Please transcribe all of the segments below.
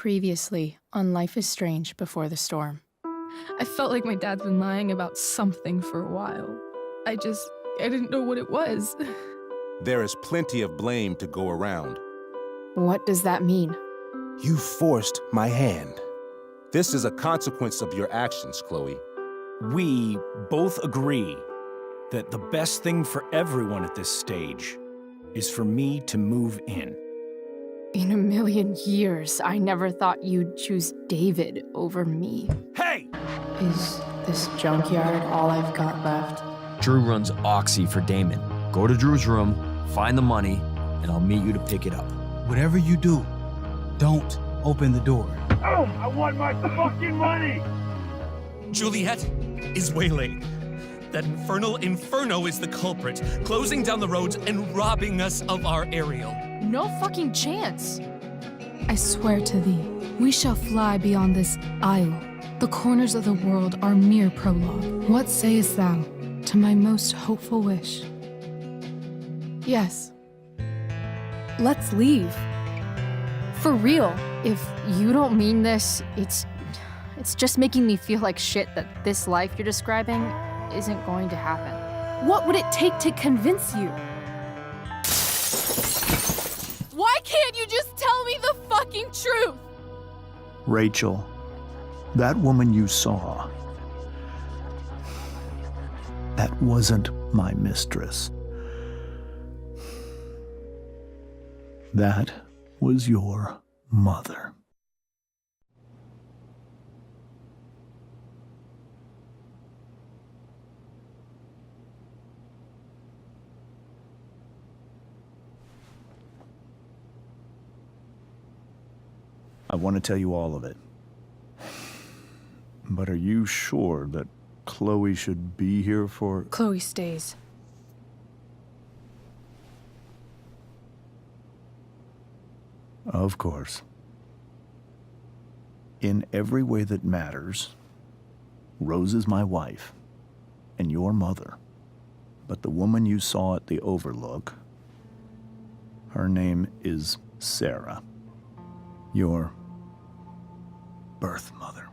Previously on Life is Strange Before the Storm. I felt like my dad's been lying about something for a while. I didn't know what it was. There is plenty of blame to go around. What does that mean? You forced my hand. This is a consequence of your actions, Chloe. We both agree that the best thing for everyone at this stage is for me to move in. In a million years, I never thought you'd choose David over me. Hey! Is this junkyard all I've got left? Drew runs Oxy for Damon. Go to Drew's room, find the money, and I'll meet you to pick it up. Whatever you do, don't open the door. Oh, I want my fucking money! Juliet is waylaid. That infernal Inferno is the culprit, closing down the roads and robbing us of our aerial. No fucking chance. I swear to thee, we shall fly beyond this isle. The corners of the world are mere prologue. What sayest thou to my most hopeful wish? Yes. Let's leave. For real. If you don't mean this, it's just making me feel like shit that this life you're describing isn't going to happen. What would it take to convince you? Why can't you just tell me the fucking truth? Rachel, that woman you saw, that wasn't my mistress. That was your mother. I want to tell you all of it. But are you sure that Chloe should be here for... Chloe stays. Of course. In every way that matters, Rose is my wife and your mother. But the woman you saw at the Overlook, her name is Sarah, your birth mother.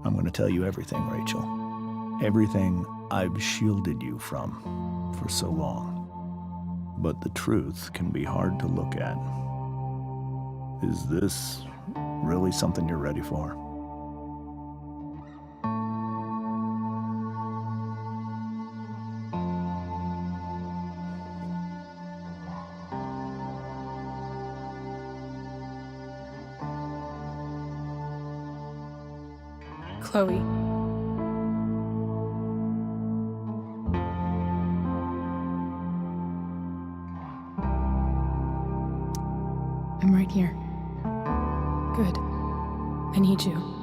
I'm going to tell you everything, Rachel. Everything I've shielded you from for so long. But the truth can be hard to look at. Is this really something you're ready for? Chloe. I'm right here. Good. I need you.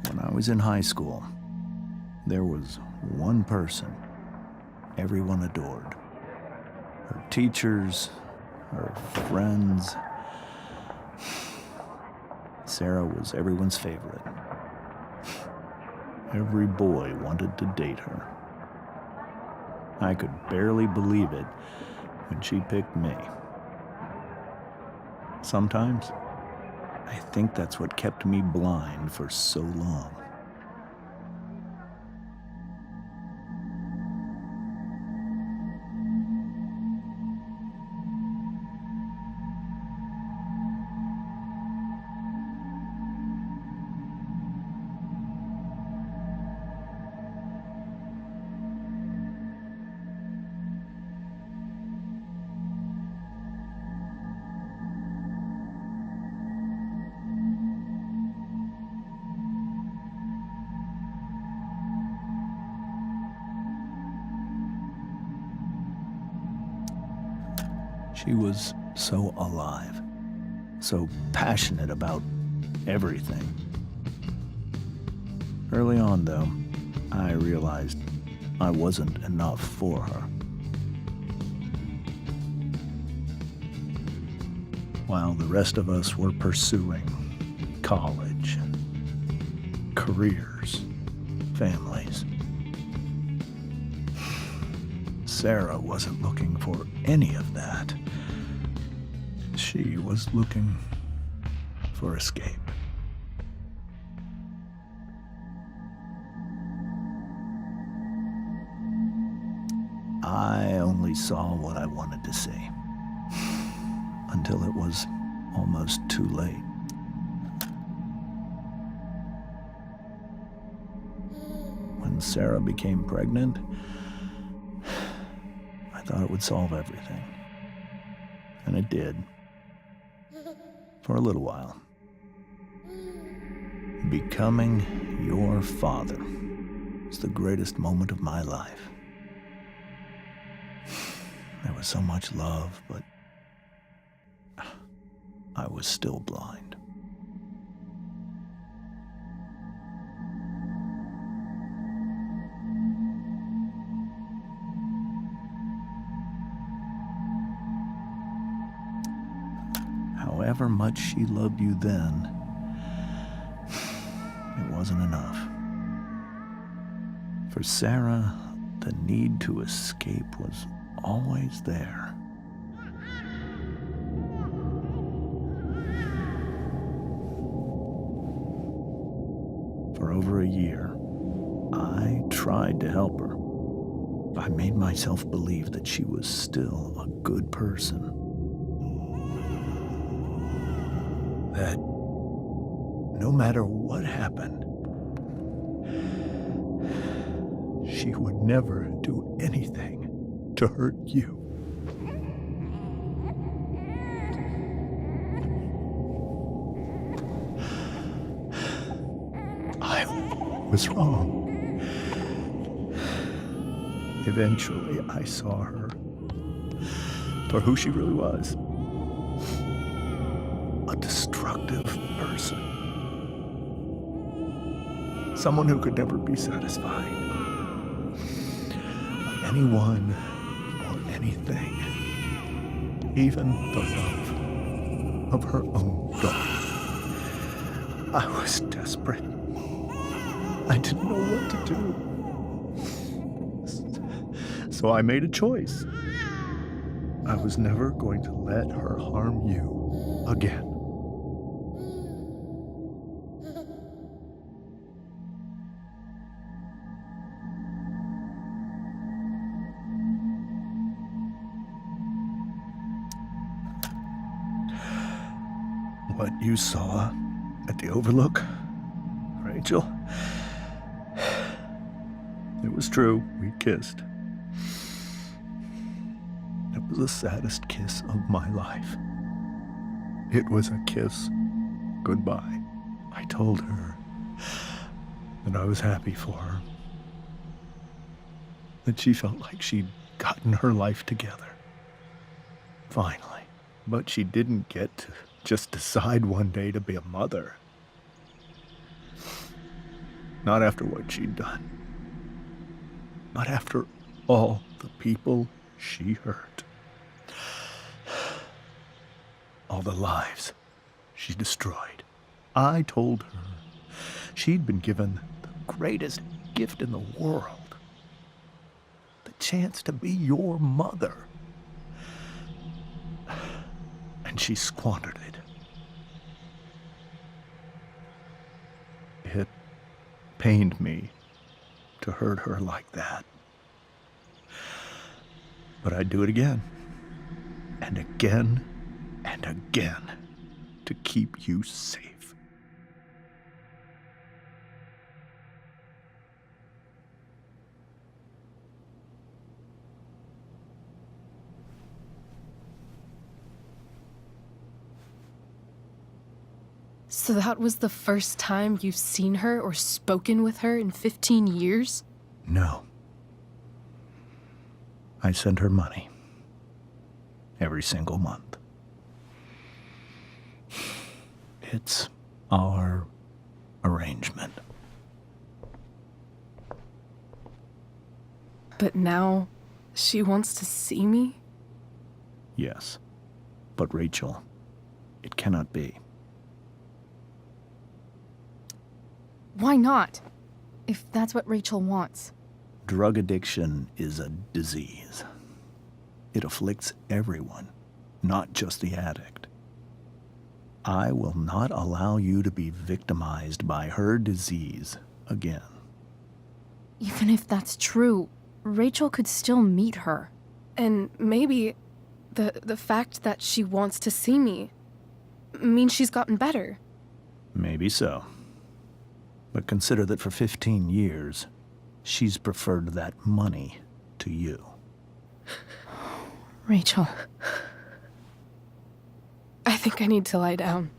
When I was in high school, there was one person everyone adored. Her teachers, her friends. Sarah was everyone's favorite. Every boy wanted to date her. I could barely believe it when she picked me. Sometimes, I think that's what kept me blind for so long. She was so alive, so passionate about everything. Early on, though, I realized I wasn't enough for her. While the rest of us were pursuing college, careers, families, Sarah wasn't looking for any of that. She was looking for escape. I only saw what I wanted to see, until it was almost too late. When Sarah became pregnant, I thought it would solve everything. And it did. For a little while. Becoming your father was the greatest moment of my life. There was so much love, but I was still blind. However much she loved you then, it wasn't enough. For Sarah, the need to escape was always there. For over a year, I tried to help her. I made myself believe that she was still a good person. That no matter what happened, she would never do anything to hurt you. I was wrong. Eventually, I saw her for who she really was. A destructive person. Someone who could never be satisfied by anyone or anything, even the love of her own daughter. I was desperate. I didn't know what to do. So I made a choice. I was never going to let her harm you again. What you saw at the Overlook, Rachel, it was true. We kissed. It was the saddest kiss of my life. It was a kiss goodbye. I told her that I was happy for her, that she felt like she'd gotten her life together. Finally. But she didn't get to just decide one day to be a mother. Not after what she'd done. Not after all the people she hurt. All the lives she destroyed. I told her she'd been given the greatest gift in the world. The chance to be your mother. And she squandered it. It pained me to hurt her like that. But I'd do it again, and again, and again, to keep you safe. So that was the first time you've seen her or spoken with her in 15 years? No. I send her money. Every single month. It's our arrangement. But now she wants to see me? Yes. But Rachel, it cannot be. Why not? If that's what Rachel wants. Drug addiction is a disease. It afflicts everyone, not just the addict. I will not allow you to be victimized by her disease again. Even if that's true, Rachel could still meet her. And maybe the fact that she wants to see me means she's gotten better. Maybe so. But consider that for 15 years, she's preferred that money to you. Rachel. I think I need to lie down.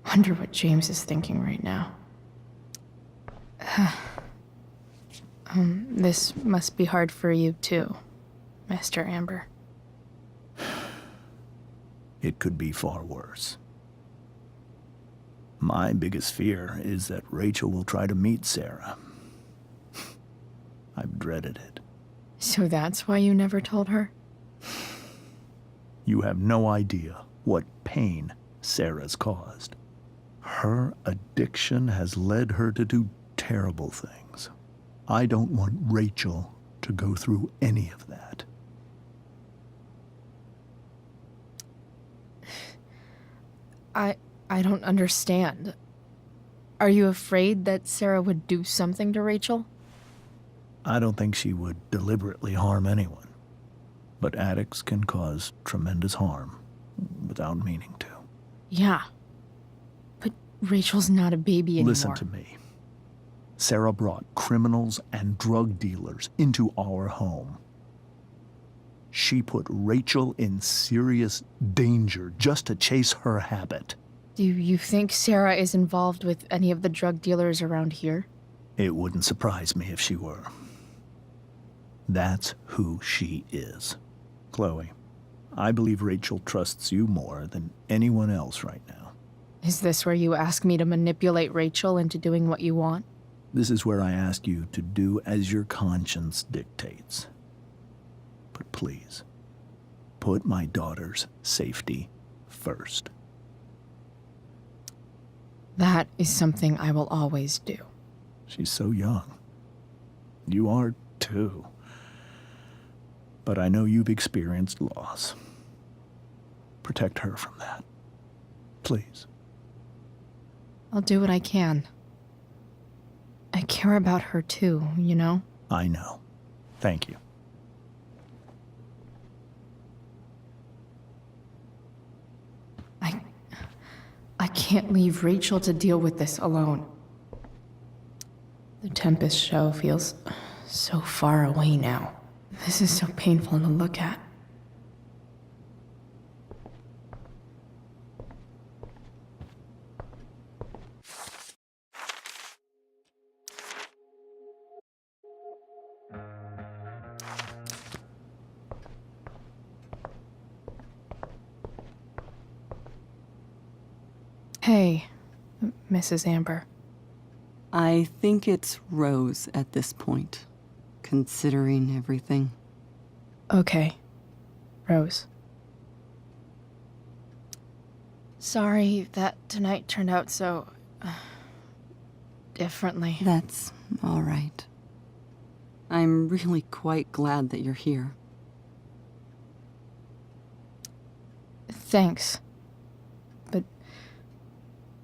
Wonder what James is thinking right now. This must be hard for you too, Mr. Amber. It could be far worse. My biggest fear is that Rachel will try to meet Sarah. I've dreaded it. So that's why you never told her? You have no idea what pain Sarah's caused. Her addiction has led her to do terrible things. I don't want Rachel to go through any of that. I don't understand. Are you afraid that Sarah would do something to Rachel? I don't think she would deliberately harm anyone. But addicts can cause tremendous harm without meaning to. Yeah. But Rachel's not a baby anymore. Listen to me. Sarah brought criminals and drug dealers into our home. She put Rachel in serious danger just to chase her habit. Do you think Sarah is involved with any of the drug dealers around here? It wouldn't surprise me if she were. That's who she is. Chloe, I believe Rachel trusts you more than anyone else right now. Is this where you ask me to manipulate Rachel into doing what you want? This is where I ask you to do as your conscience dictates. But please, put my daughter's safety first. That is something I will always do. She's so young. You are too. But I know you've experienced loss. Protect her from that. Please. I'll do what I can. I care about her too, you know? I know. Thank you. I can't leave Rachel to deal with this alone. The Tempest show feels so far away now. This is so painful to look at. Hey, Mrs. Amber. I think it's Rose at this point, considering everything. Okay, Rose. Sorry that tonight turned out so... differently. That's all right. I'm really quite glad that you're here. Thanks. But...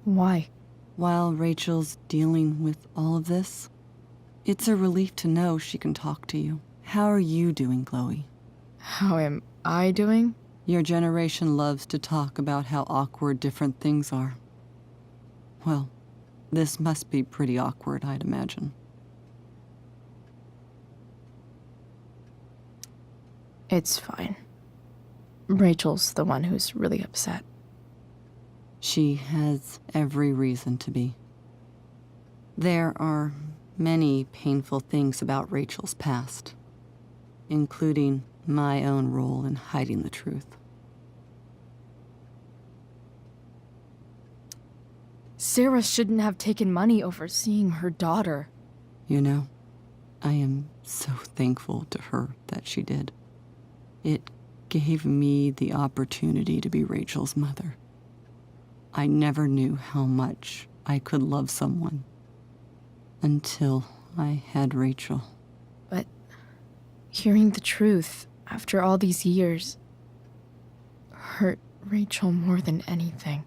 why? While Rachel's dealing with all of this, it's a relief to know she can talk to you. How are you doing, Chloe? How am I doing? Your generation loves to talk about how awkward different things are. Well, this must be pretty awkward, I'd imagine. It's fine. Rachel's the one who's really upset. She has every reason to be. There are many painful things about Rachel's past, including my own role in hiding the truth. Sarah shouldn't have taken money over seeing her daughter. You know, I am so thankful to her that she did. It gave me the opportunity to be Rachel's mother. I never knew how much I could love someone until I had Rachel. But hearing the truth after all these years hurt Rachel more than anything.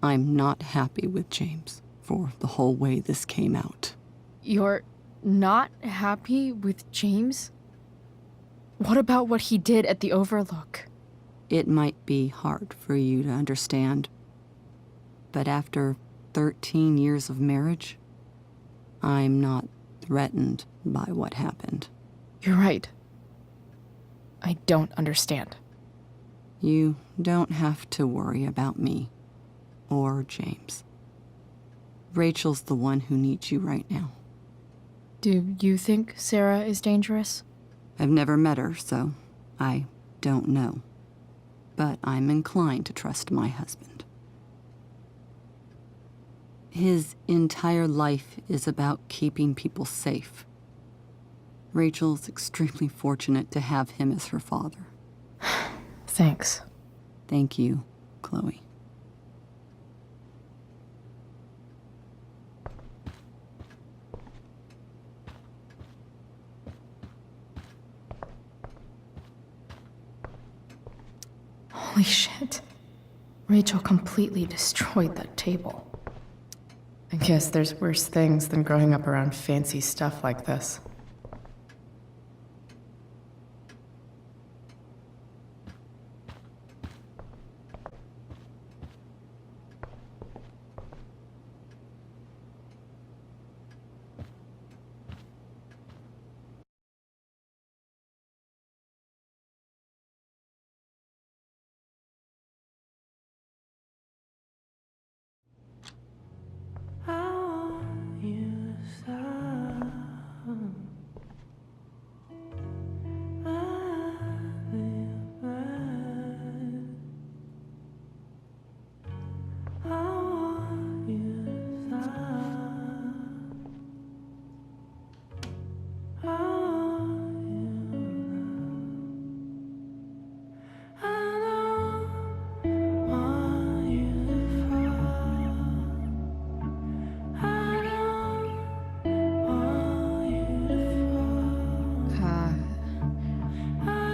I'm not happy with James for the whole way this came out. You're not happy with James? What about what he did at the Overlook? It might be hard for you to understand, but after 13 years of marriage, I'm not threatened by what happened. You're right. I don't understand. You don't have to worry about me or James. Rachel's the one who needs you right now. Do you think Sarah is dangerous? I've never met her, so I don't know. But I'm inclined to trust my husband. His entire life is about keeping people safe. Rachel's extremely fortunate to have him as her father. Thanks. Thank you, Chloe. Holy shit. Rachel completely destroyed that table. I guess there's worse things than growing up around fancy stuff like this.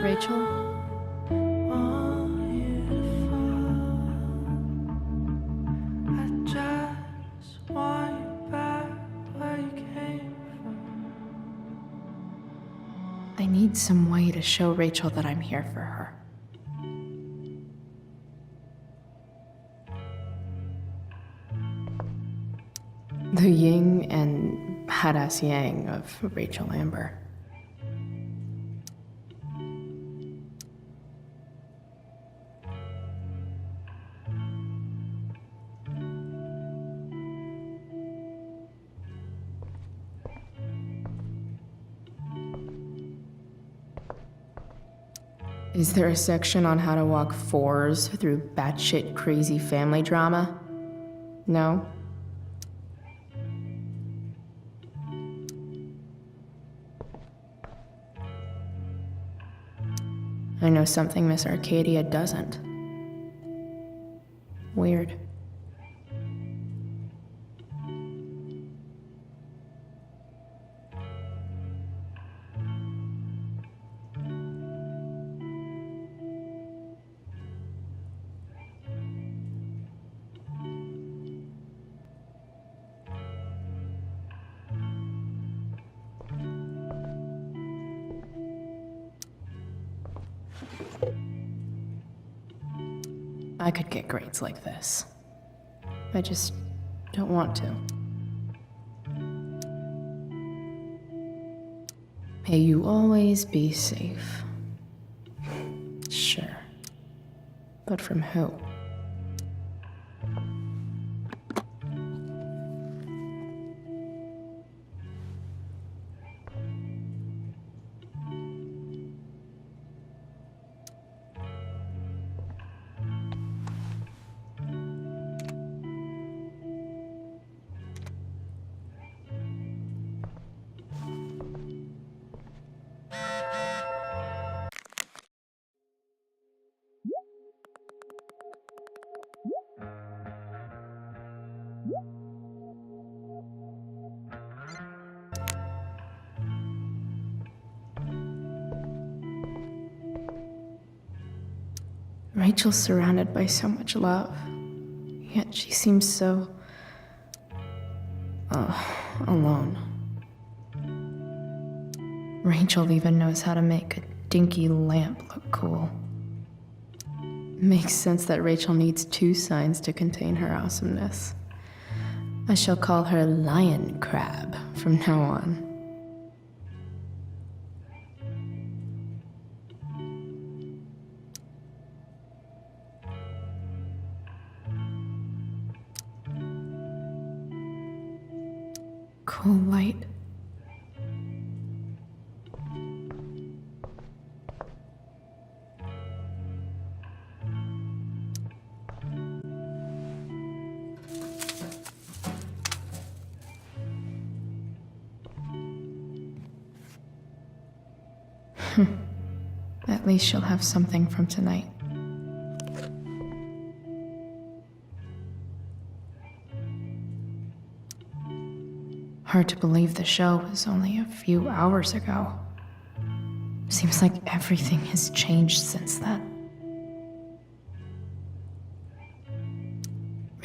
Rachel? I need some way to show Rachel that I'm here for her. The yin and badass yang of Rachel Amber. Is there a section on how to walk fours through batshit crazy family drama? No? I know something Miss Arcadia doesn't. Weird. I could get grades like this. I just don't want to. May you always be safe. Sure. But from who? Rachel's surrounded by so much love, yet she seems so... alone. Rachel even knows how to make a dinky lamp look cool. Makes sense that Rachel needs 2 signs to contain her awesomeness. I shall call her Lion Crab from now on. Cool light. At least she'll have something from tonight. Hard to believe the show was only a few hours ago. Seems like everything has changed since then.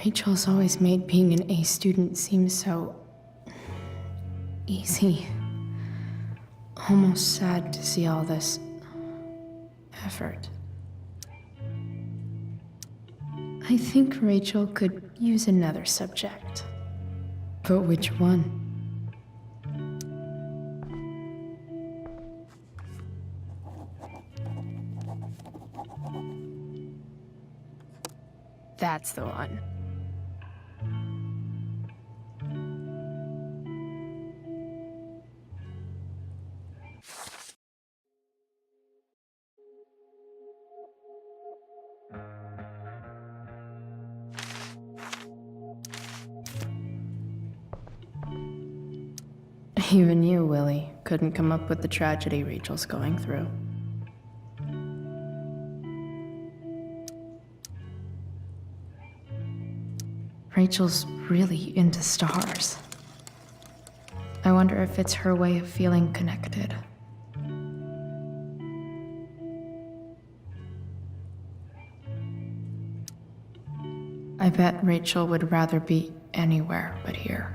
Rachel's always made being an A student seem so easy. Almost sad to see all this effort. I think Rachel could use another subject. But which one? That's the one. Even you, Willie, couldn't come up with the tragedy Rachel's going through. Rachel's really into stars. I wonder if it's her way of feeling connected. I bet Rachel would rather be anywhere but here.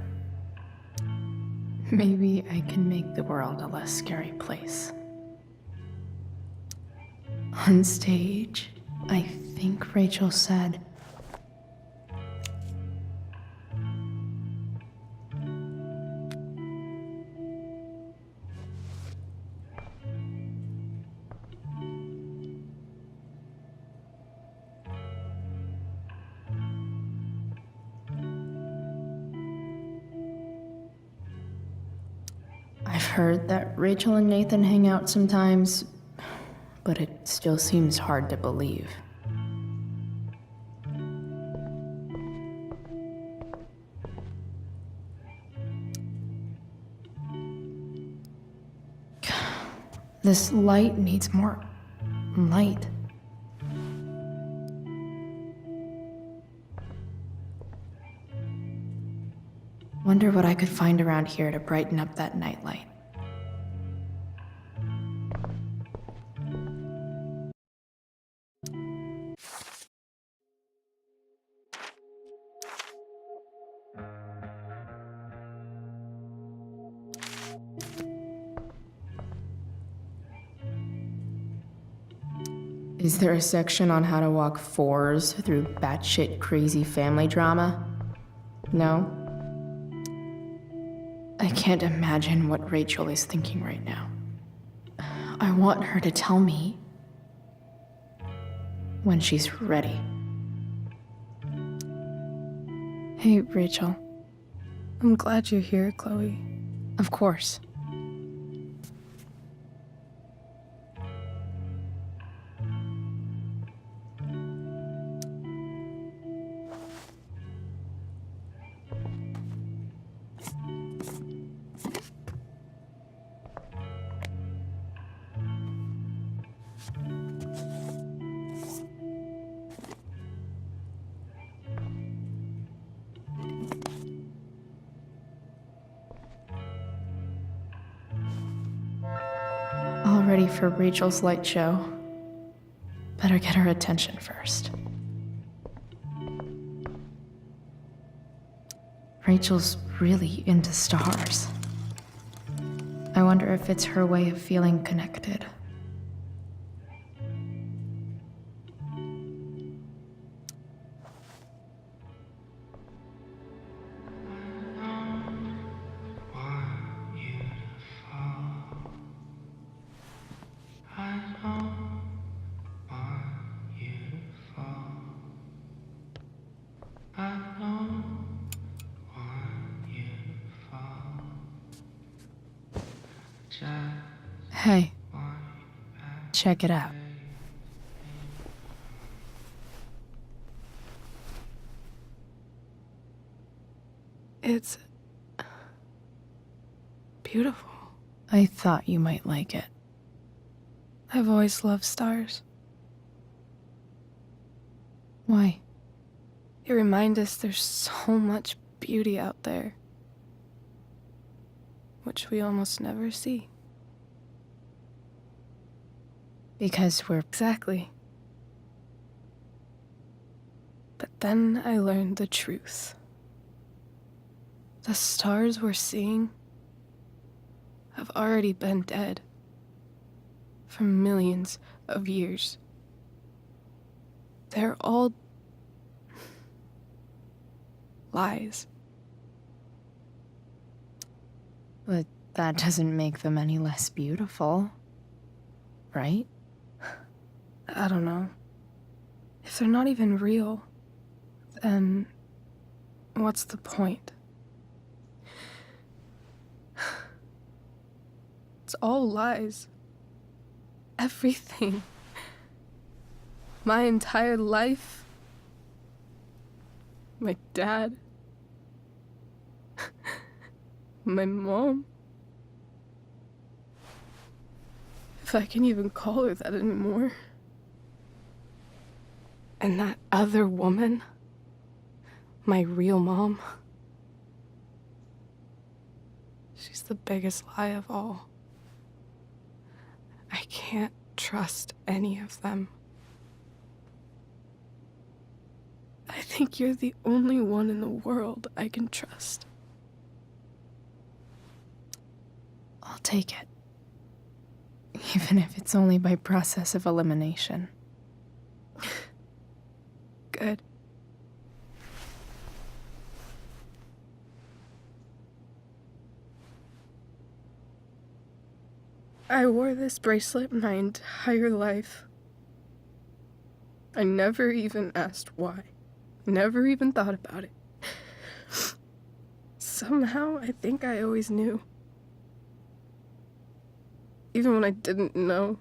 Maybe I can make the world a less scary place. On stage, I think Rachel said, I've heard that Rachel and Nathan hang out sometimes, but it still seems hard to believe. This light needs more light. Wonder what I could find around here to brighten up that nightlight. Is there a section on how to walk fours through batshit crazy family drama? No? I can't imagine what Rachel is thinking right now. I want her to tell me when she's ready. Hey, Rachel. I'm glad you're here, Chloe. Of course. All ready for Rachel's light show. Better get her attention first. Rachel's really into stars. I wonder if it's her way of feeling connected. Hey, check it out. It's beautiful. I thought you might like it. I've always loved stars. Why? They remind us there's so much beauty out there, which we almost never see. Because we're... Exactly. But Then I learned the truth. The stars we're seeing have already been dead for millions of years. They're all lies. But that doesn't make them any less beautiful, right? I don't know. If they're not even real, then what's the point? It's all lies. Everything. My entire life. My dad. My mom. If I can even call her that anymore. And that other woman, my real mom, she's the biggest lie of all. I can't trust any of them. I think you're the only one in the world I can trust. I'll take it. Even if it's only by process of elimination. Good. I wore this bracelet my entire life. I never even asked why. Never even thought about it. Somehow, I think I always knew. Even when I didn't know.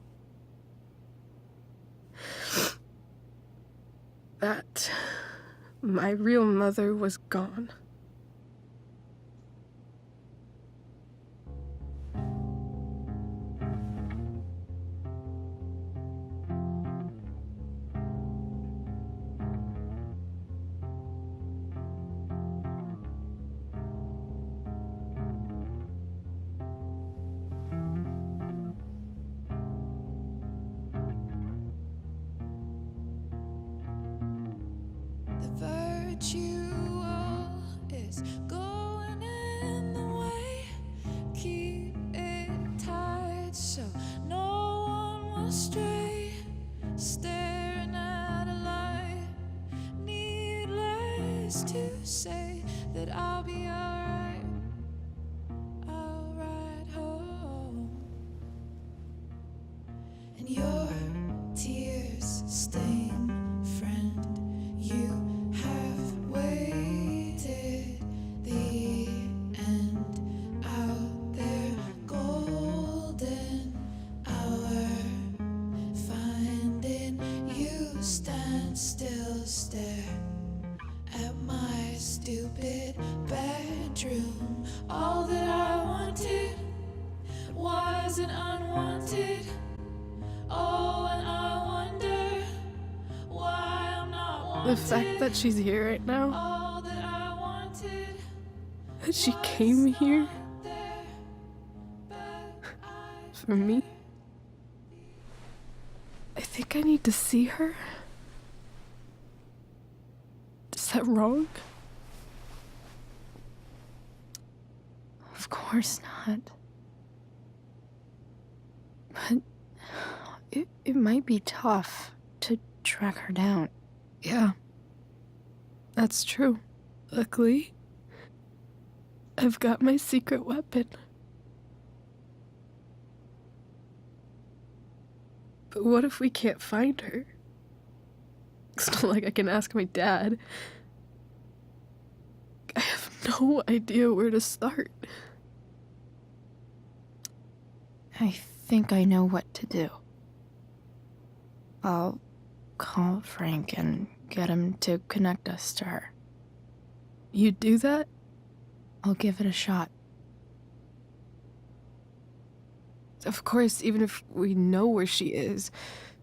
That my real mother was gone. Is going in the way. Keep it tight so no one will stray. Staring at a light. Needless to say that I'll be alright. I'll ride home. And your tears stain, friend. You have waited the end out there, golden hour. Finding you stand still, stare at my stupid bedroom. All that I wanted wasn't unwanted. Oh, and I wonder why I'm not wanted. The fact that she's here right now, All that I wanted that she came here there, but I for me, I think I need to see her. Is that wrong? Of course not. But it might be tough to track her down. Yeah, that's true. Luckily, I've got my secret weapon. But what if we can't find her? It's not like I can ask my dad. I have no idea where to start. I think I know what to do. I'll call Frank and get him to connect us to her. You do that? I'll give it a shot. Of course, even if we know where she is,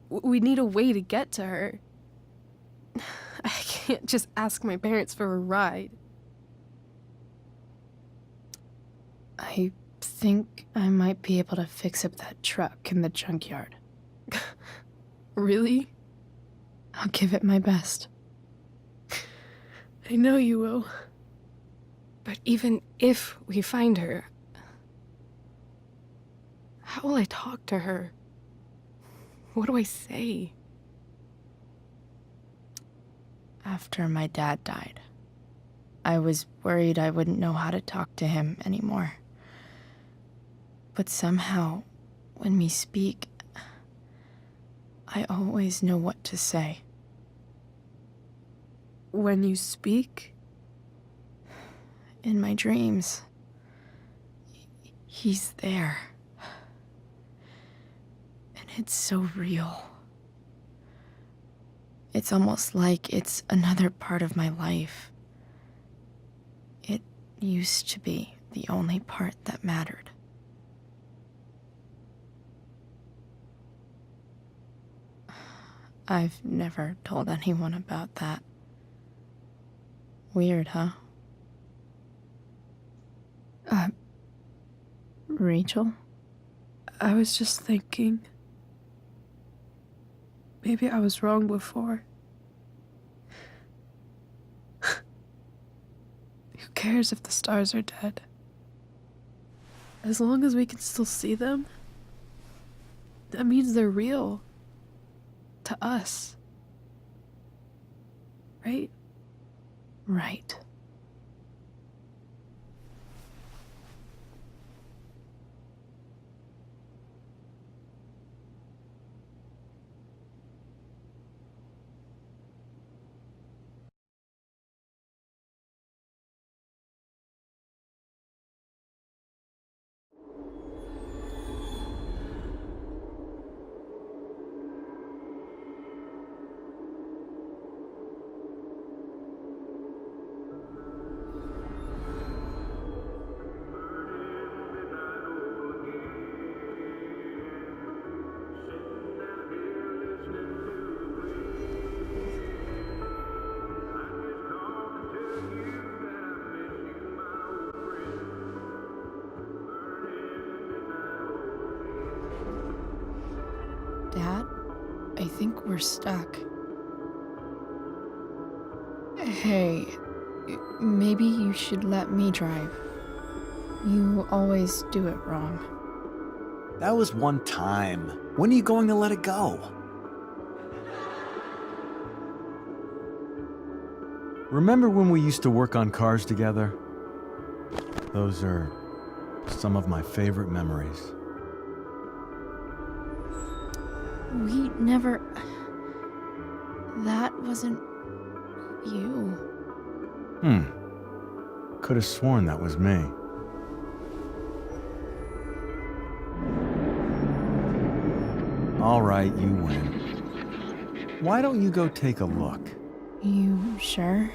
we need a way to get to her. I can't just ask my parents for a ride. I think I might be able to fix up that truck in the junkyard. Really? I'll give it my best. I know you will. But even if we find her, how will I talk to her? What do I say? After my dad died, I was worried I wouldn't know how to talk to him anymore. But somehow, when we speak, I always know what to say. When you speak? In my dreams, he's there. And it's so real. It's almost like it's another part of my life. It used to be the only part that mattered. I've never told anyone about that. Weird, huh? Rachel? I was just thinking. Maybe I was wrong before. Who cares if the stars are dead? As long as we can still see them, that means they're real. To us. Right? Right. Dad, I think we're stuck. Hey, maybe you should let me drive. You always do it wrong. That was one time. When are you going to let it go? Remember when we used to work on cars together? Those are some of my favorite memories. We never... That wasn't... you. Could have sworn that was me. All right, you win. Why don't you go take a look? You sure?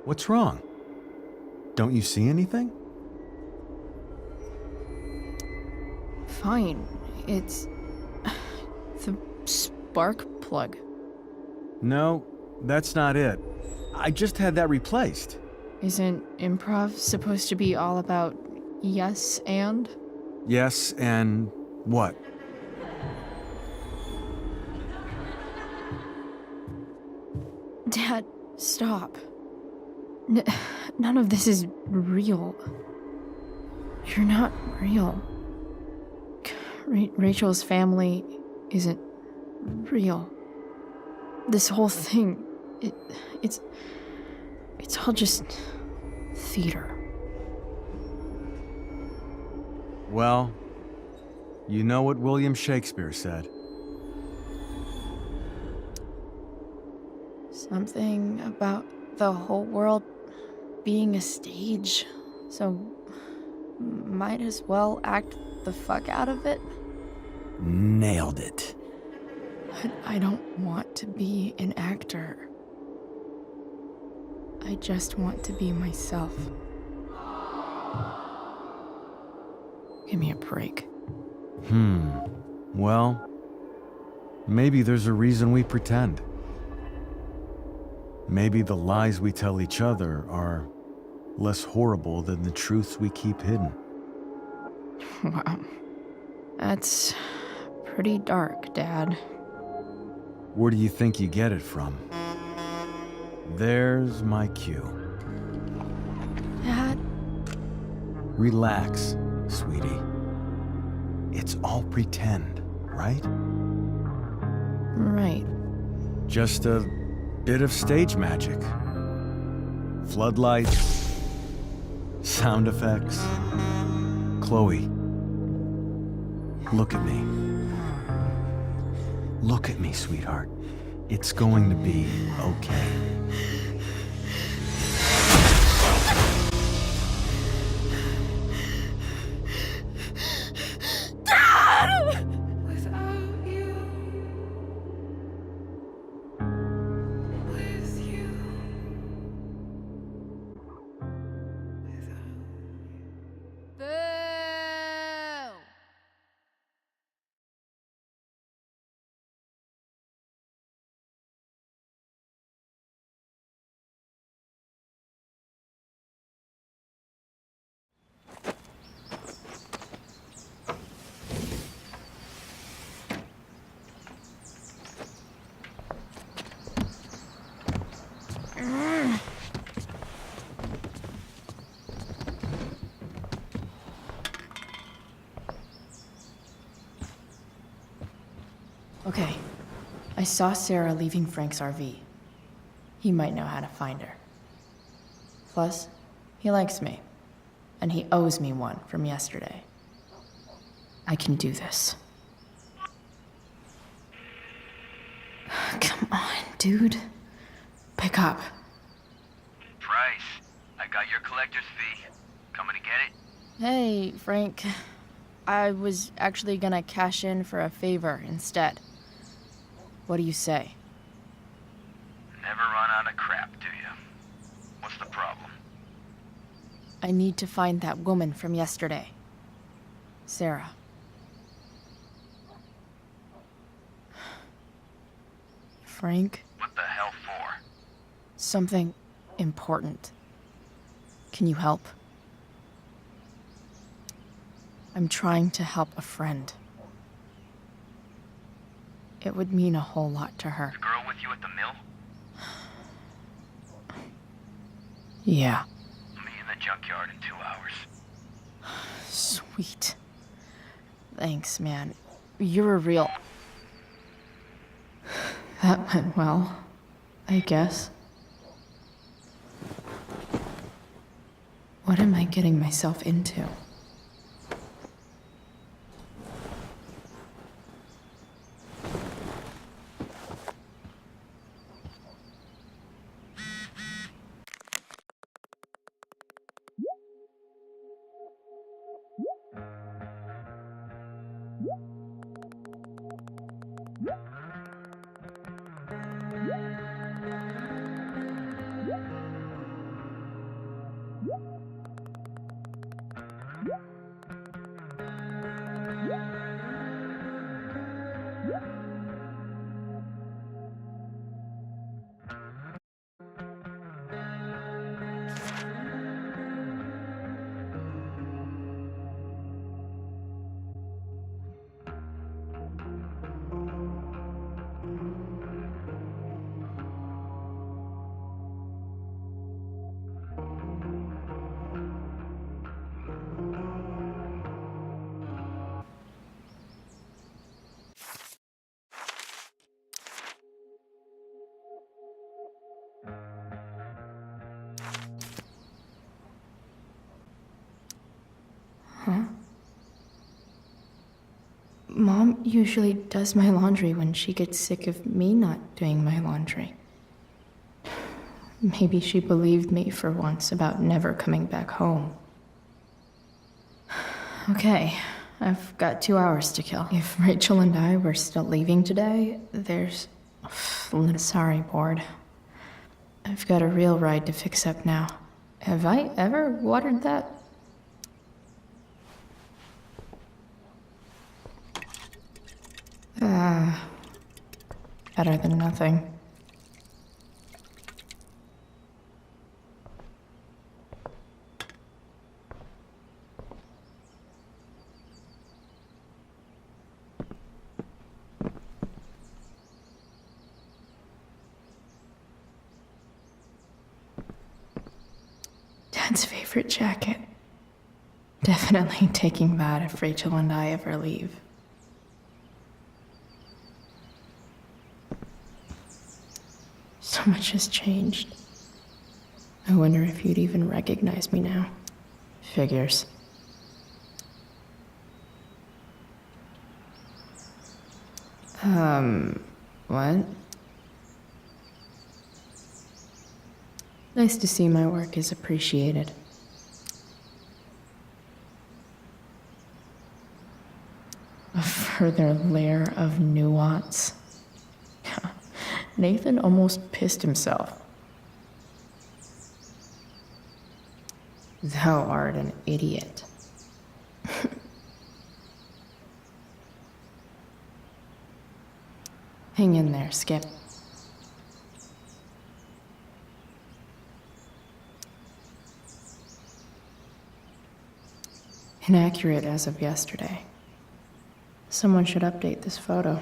What's wrong? Don't you see anything? Fine. It's... the spark plug. No, that's not it. I just had that replaced. Isn't improv supposed to be all about yes and? Yes, and what? Dad, stop. None of this is real. You're not real. Rachel's family isn't real. This whole thing, it's all just theater. Well, you know what William Shakespeare said. Something about the whole world being a stage, so might as well act the fuck out of it. Nailed it. But I don't want to be an actor. I just want to be myself. Give me a break. Well, maybe there's a reason we pretend. Maybe the lies we tell each other are less horrible than the truths we keep hidden. Wow. That's pretty dark, Dad. Where do you think you get it from? There's my cue. Dad? Relax, sweetie. It's all pretend, right? Right. Just a bit of stage magic. Floodlights, sound effects. Chloe, look at me. Look at me, sweetheart. It's going to be okay. Without you, with you, Boo! Okay. I saw Sarah leaving Frank's RV. He might know how to find her. Plus, he likes me. And he owes me one from yesterday. I can do this. Come on, dude. Pick up. Price, I got your collector's fee. Coming to get it? Hey, Frank. I was actually gonna cash in for a favor instead. What do you say? Never run out of crap, do you? What's the problem? I need to find that woman from yesterday. Sarah. Frank? What the hell for? Something important. Can you help? I'm trying to help a friend. It would mean a whole lot to her. The girl with you at the mill? Yeah. Meet in the junkyard in 2 hours. Sweet. Thanks, man. You're a real... That went well, I guess. What am I getting myself into? Huh? Mom usually does my laundry when she gets sick of me not doing my laundry. Maybe she believed me for once about never coming back home. Okay, I've got 2 hours to kill. If Rachel and I were still leaving today, there's... Sorry, board. I've got a real ride to fix up now. Have I ever watered that? Better than nothing. Dad's favorite jacket. Definitely taking that if Rachel and I ever leave. So much has changed. I wonder if you'd even recognize me now. Figures. What? Nice to see my work is appreciated. A further layer of nuance. Nathan almost pissed himself. Thou art an idiot. Hang in there, Skip. Inaccurate as of yesterday. Someone should update this photo.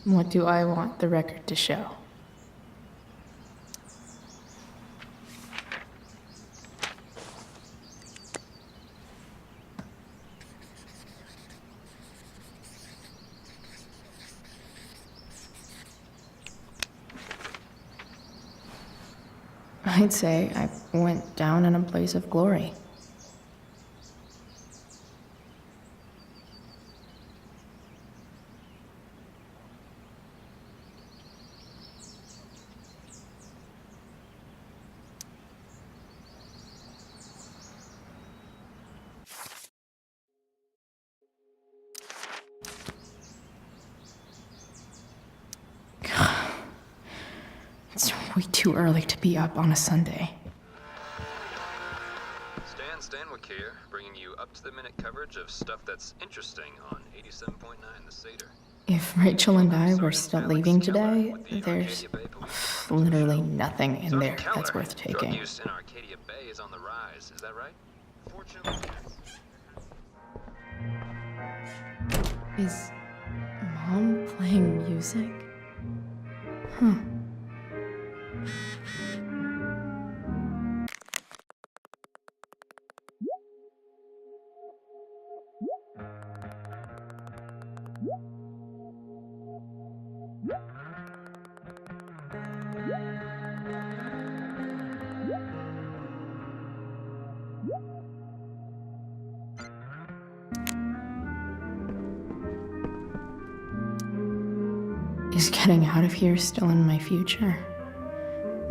What do I want the record to show? I'd say I went down in a blaze of glory. It's way too early to be up on a Sunday. Stanwyck here, bringing you up-to-the-minute coverage of stuff that's interesting on 87.9 The Seder. If Rachel and I were still leaving today, there's literally nothing in there that's worth taking. Drug use in Arcadia Bay is on the rise, is that right? Fortunately... Is Mom playing music? Huh. Is getting out of here still in my future?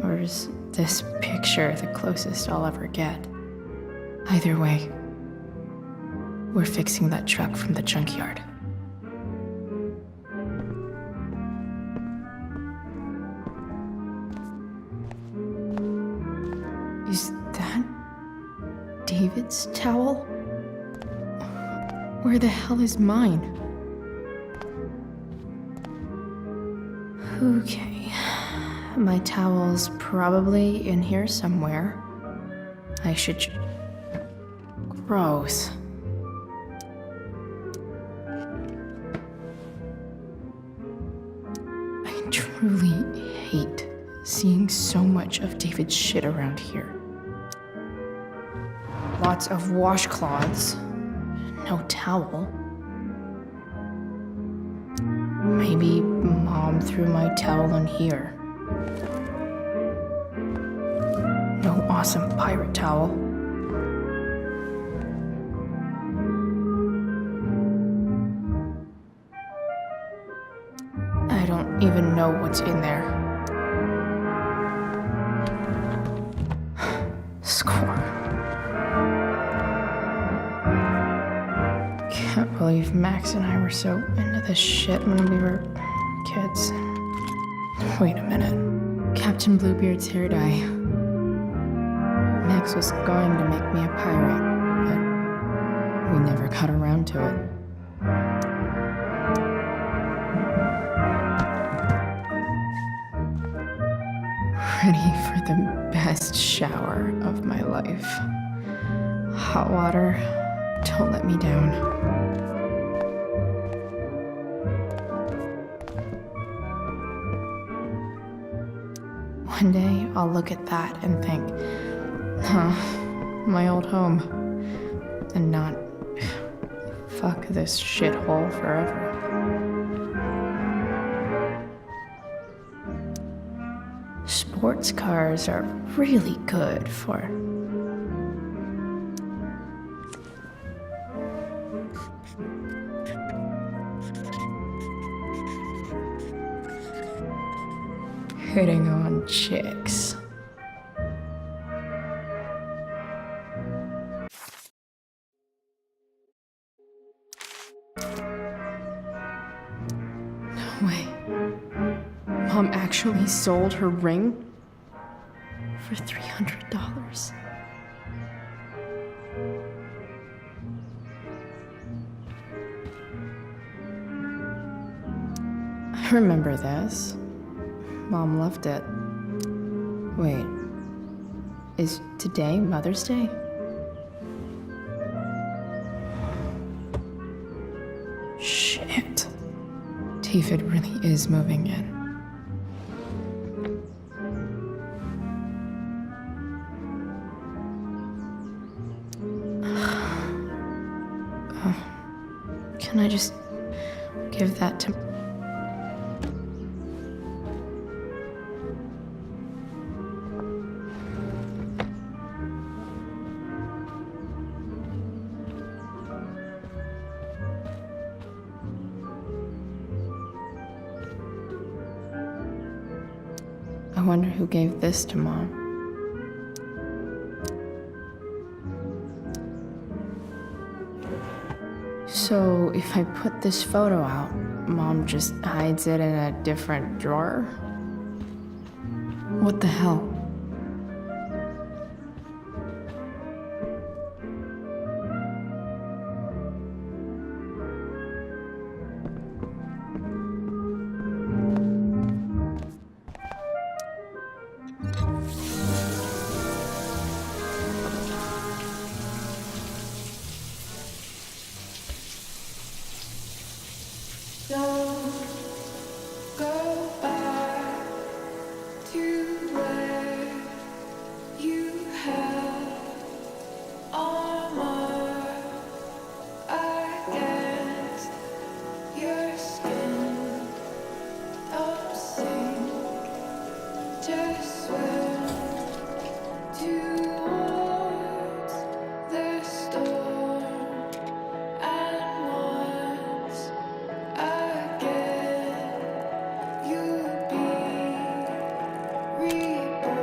Or is this picture the closest I'll ever get? Either way, we're fixing that truck from the junkyard. Is that David's towel? Where the hell is mine? Okay, my towel's probably in here somewhere. I should Gross. I truly hate seeing so much of David's shit around here. Lots of washcloths, no towel. Maybe Mom threw my towel in here. No awesome pirate towel. I don't even know what's in there. Score. Can't believe Max and I were so into this shit when we were kids. Wait a minute. Captain Bluebeard's hair dye. Max was going to make me a pirate, but we never got around to it. Ready for the best shower of my life. Hot water, don't let me down. One day, I'll look at that and think, my old home. And not, fuck this shithole forever. Sports cars are really good for hitting on chicks. No way. Mom actually sold her ring for $300. I remember this. Mom loved it. Wait, is today Mother's Day? Shit. David really is moving in. Can I just give that to... I wonder who gave this to Mom. So if I put this photo out, Mom just hides it in a different drawer? What the hell? Don't go back to where you had armor against your skin. Don't sink, just swim towards the storm. And once again, you'll be reborn,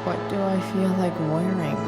What do I feel like wearing?